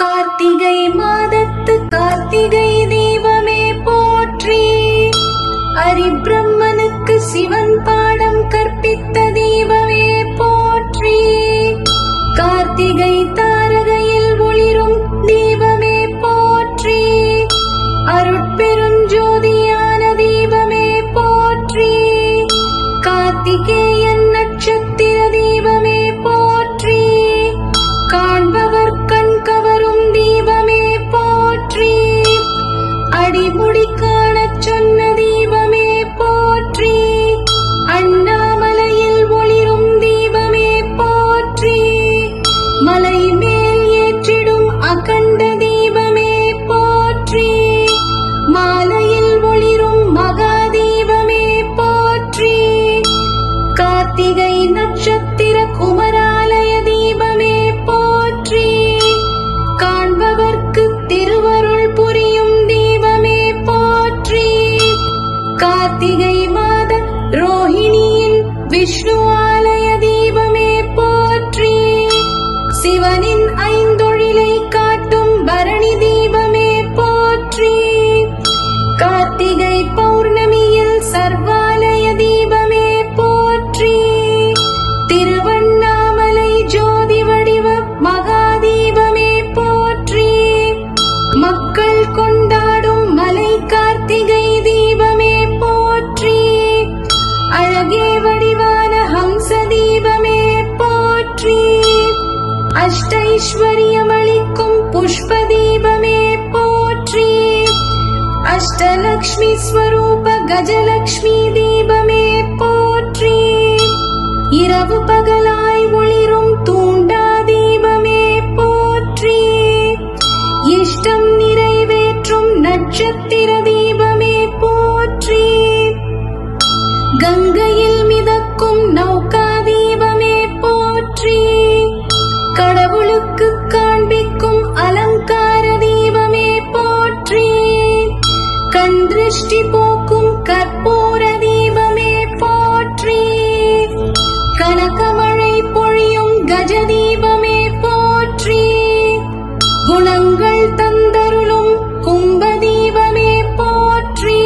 கார்த்திகை மாதத்து கார்த்திகை தீபமே போற்றி. அரிபிரம்மனுக்கு சிவன் பாடம் கற்பித்த தீபமே போற்றி. கார்த்திகை தாரகையில் ஒளிரும் தீபமே போற்றி. அருட்பெருஞ்சோதியான தீபமே போற்றி. கார்த்திகேயன் நட்சத்திர தீபமே போற்றி. காண்பவர் கண் கவரும் தீபமே போற்றி. அடிமுடி காணச் சொன்ன தீபமே போற்றி. அண்ணாமலையில் ஒளிரும் தீபமே போற்றி. மலை மேல் ஏற்றிடும் அகண்ட தீபமே போற்றி. மாலையில் ஒளிரும் மகா தீபமே போற்றி. கார்த்திகை நட்சத்திர குமராலய தீபமே போற்றி. காண்பவர்க்கு திருவருள் புரியும் தீபமே போற்றி. கார்த்திகை மாத ரோஹிணியின் விஷ்ணு ஆலய தீபமே போற்றி. சிவனின் ஐந்தொழிலை காட்டும் பரணி தீபமே போற்றி. கார்த்திகை பௌர்ணமியில் சர்வாலய தீபமே போற்றி. திருவண்ணாமலை ஜோதி வடிவ மகாதீபமே போற்றி. மக்கள் கொண்டாடும் மலை கார்த்திகை தீபமே போற்றி. அழகே வடிவான ஹம்ச தீபமே போற்றி. அஷ்டைஸ்வரியமளிக்கும் புஷ்ப தீபமே போற்றி. அஷ்டலக்ஷ்மி ஸ்வரூப கஜலக்ஷ்மி தீபமே போற்றி. இரவு பகலாய் ஒளிரும் தூண்டா தீபமே போற்றி. இஷ்டம் நிறைவேற்றும் நட்சத்திர தீபமே போற்றி. கங்கையில் மிதக்கும் நௌகா தீபமே போற்றி. கடவுளுக்கு காண்பிக்கும் அலங்கார தீபமே போற்றி. கண் திருஷ்டி போக்கும் கற்பூர தீபமே போற்றி. கனகமழை பொழியும் கஜ தீபமே போற்றி. குணங்கள் தந்தருளும் கும்ப தீபமே போற்றி.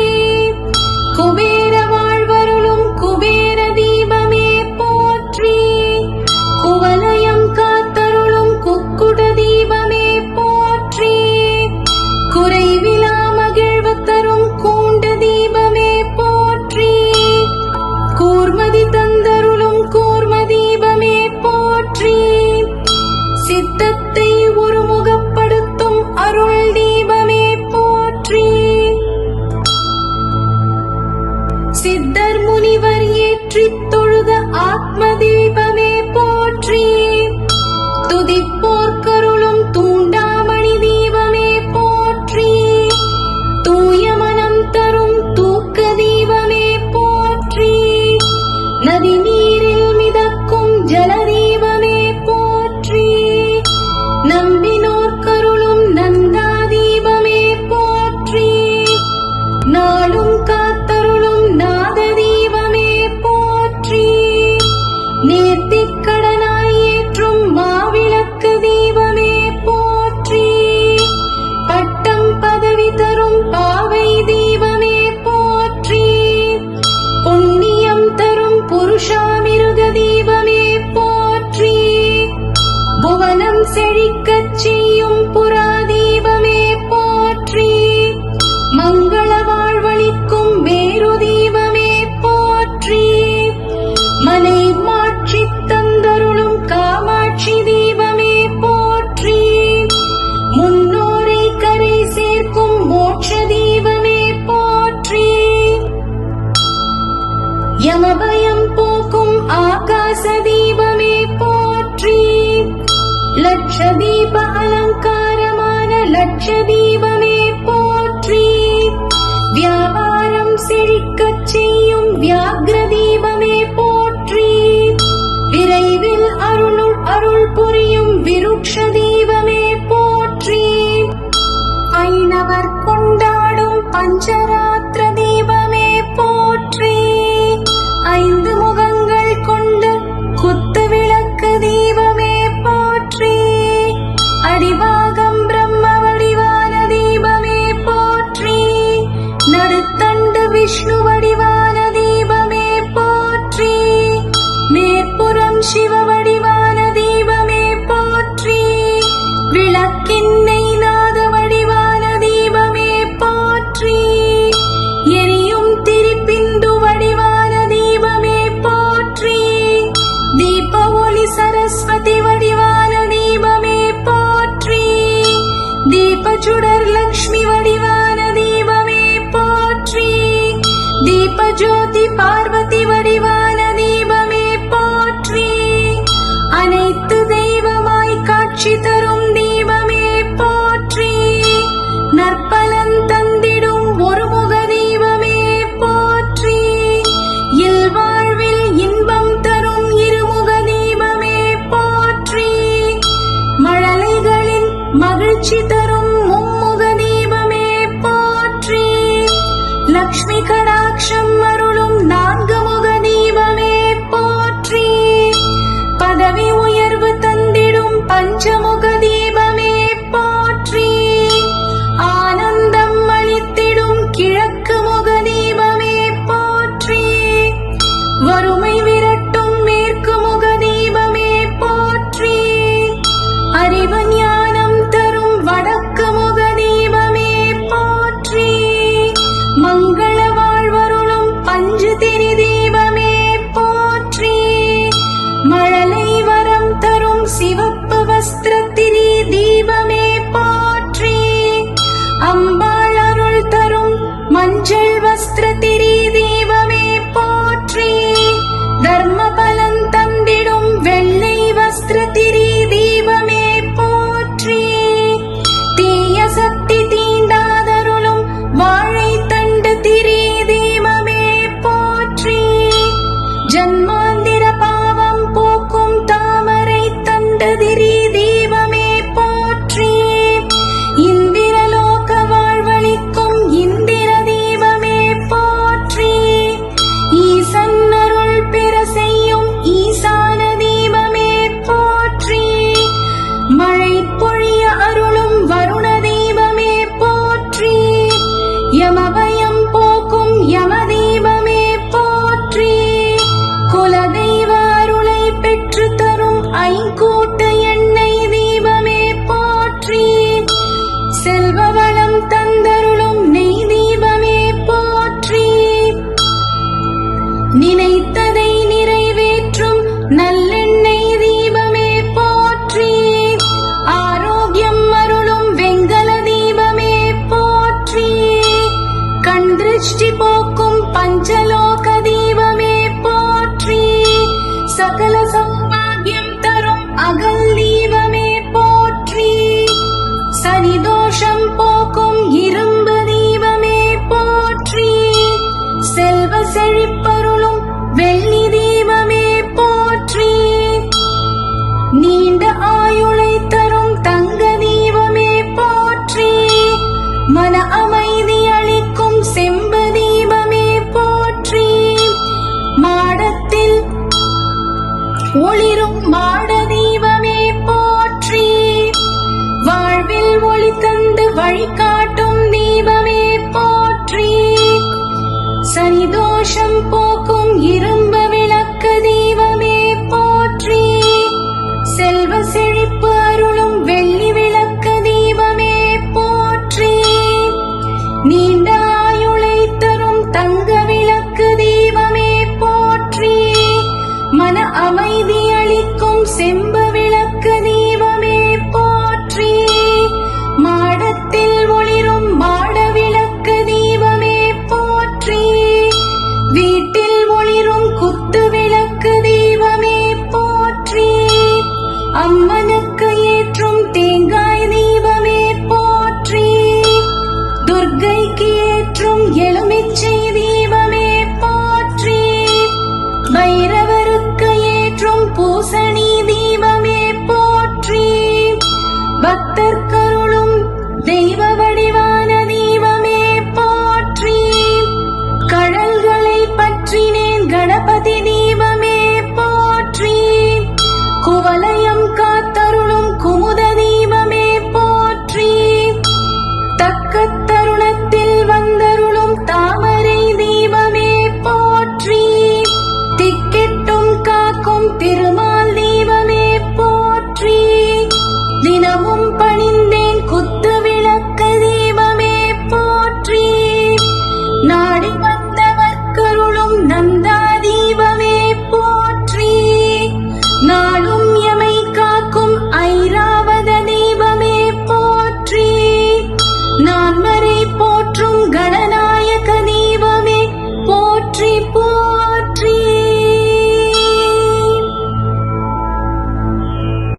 குபேர வாழ்வருளும் குபேர தீபமே போற்றி. குவலயம் காத்தருளும் குக்குட தீபமே போற்றி. குறைவிலா மகிழ்வு தரும் கூண்ட தீபமே போற்றி. கூர்மதி தந்தருளும் கூர்ம தீபமே போற்றி. சித்தத்தை ஒருமுகப்படுத்தும் அருள் தீபமே போற்றி. சித்தர் முனிவர் ஏற்றித் தொழுத ஆத்ம தீபமே போற்றி. துதிப்போர்க்கருளும் தூண்டாமணி தீபமே போற்றி. தூய மனம் தரும் தூக்க தீபமே போற்றி. நதி நீரில் மிதக்கும் ஜல தீபமே போற்றி. நம்பினோர்க்கருளும் நந்தா தீபமே போற்றி. நாளும் காத்தருளும் நாத தீபமே போற்றி. நேர்த்திக்கடனாய் ஏற்றும் மாவிளக்கு தீபமே போற்றி. பட்டம் பதவி தரும் பாவை தீபமே போற்றி. புண்ணியம் தரும் புருஷாமிருக தீபமே போற்றி. புவனம் செழிக்கச் செய்யும் புறா தீபமே போற்றி. மங்கள வாழ்வளிக்கும் மேரு தீபமே போற்றி. மலை மாட்சித் தந்தருளும் காமாட்சி தீபமே போற்றி. முன்னோரை கரை சேர்க்கும் மோட்ச தீபமே போற்றி. யமபயம் போக்கும் ஆகாச தீபமே போற்றி. லட்ச தீப அலங்காரமான லட்ச தீபமே போற்றி. வியாபாரம் செழிக்கச் செய்யும் வியாக்ர தீபமே போற்றி. விரைவில் அருள் புரியும் விருட்ச தீபமே போற்றி. ஐநவர் கொண்டாடும் பஞ்சராத்திர தீபமே போற்றி. ஐந்து முகங்கள் வறுமை விரட்டும் மேற்கு முக தீபமே போற்றி. அறிவு ஞானம் தரும் வடக்கு முக தீபமே போற்றி. மங்கள வாழ்வருளும் பஞ்சு திரி தீபமே போற்றி. மழலை வரம் தரும் சிவப்பு வஸ்திர திரி தீபமே போற்றி. அம்பாள் அருள் தரும் மஞ்சள் வஸ்திர திரி தீபமே போற்றி. தர்ம பலன் தந்திடும் வெள்ளை வஸ்திர திரி தீபமே போற்றி. தீய சக்தி தீண்டாதருளும் வாழை தண்டு திரி தீபமே போற்றி. ஜன்மாந்திர பாவம் போக்கும் தாமரை தண்டு திரி தீபமே போற்றி. இந்திரலோக வாழ்வளிக்கும் இந்திர தீபமே போற்றி. ஈசன் அருள் பெற செய்யும் ஈசான தீபமே போற்றி. மழை பொழிய அருளும் வருண தீபமே போற்றி. யமபயம் போக்கும் யம தீபமே போற்றி. குலதெய்வ அருளை பெற்று தரும் ஐங்கூட்டு எண்ணெய் தீபமே போற்றி. செல்வ வளம் தந்தருளும் நெய் தீபமே போற்றி. நினைத்ததை நிறைவேற்றும் நல்லெண்ணெய் தீபமே போற்றி. ஆரோக்கியம் அருளும் வெங்கல தீபமே போற்றி. கண் திருஷ்டி போக்கும் பஞ்சலோக தீபமே போற்றி. சகல சௌபாகியம் தரும் அகல் தீபமே போற்றி. சனிதோஷம் போக்கும் இரும்பு தீபமே போற்றி. செல்வ செழிப்பருளும் வெள்ளி தீபமே போற்றி. நீண்ட ஆயுளை தரும் தங்க தீபமே போற்றி. மன அமைதி அளிக்கும் செம்பு தீபமே போற்றி. மாடத்தில் ஒளிரும் மாட தீபமே போற்றி. வாழ்வில் ஒளி தந்து வழிகாட்டும் தீபமே போற்றி. சனிதோஷம் போக்கும் இரும்பு விளக்கு தீபமே போற்றி. செல்வ செழிப்பு அருளும் வெள்ளி விளக்கு தீபமே போற்றி. நீண்ட ஆயுளை தரும் தங்க விளக்கு தீபமே போற்றி. மன அமைதி அளிக்கும் செம்பு விளக்கு தீபமே போற்றி. மாடத்தில் ஒளிரும் மாட விளக்கு தீபமே போற்றி. வீட்டில் ஒளிரும் குத்து விளக்கு தீபமே போற்றி. அம்மனுக்கு ஏற்றும் தேங்காய் தீபமே போற்றி. துர்க்கைக்கு ஏற்றும் எலுமிச்சை தீபமே போற்றி. பைரவருக்கு ஏற்றும் பூசணி தீபமே போற்றி. பக்தர்க்கருளும் தெய்வ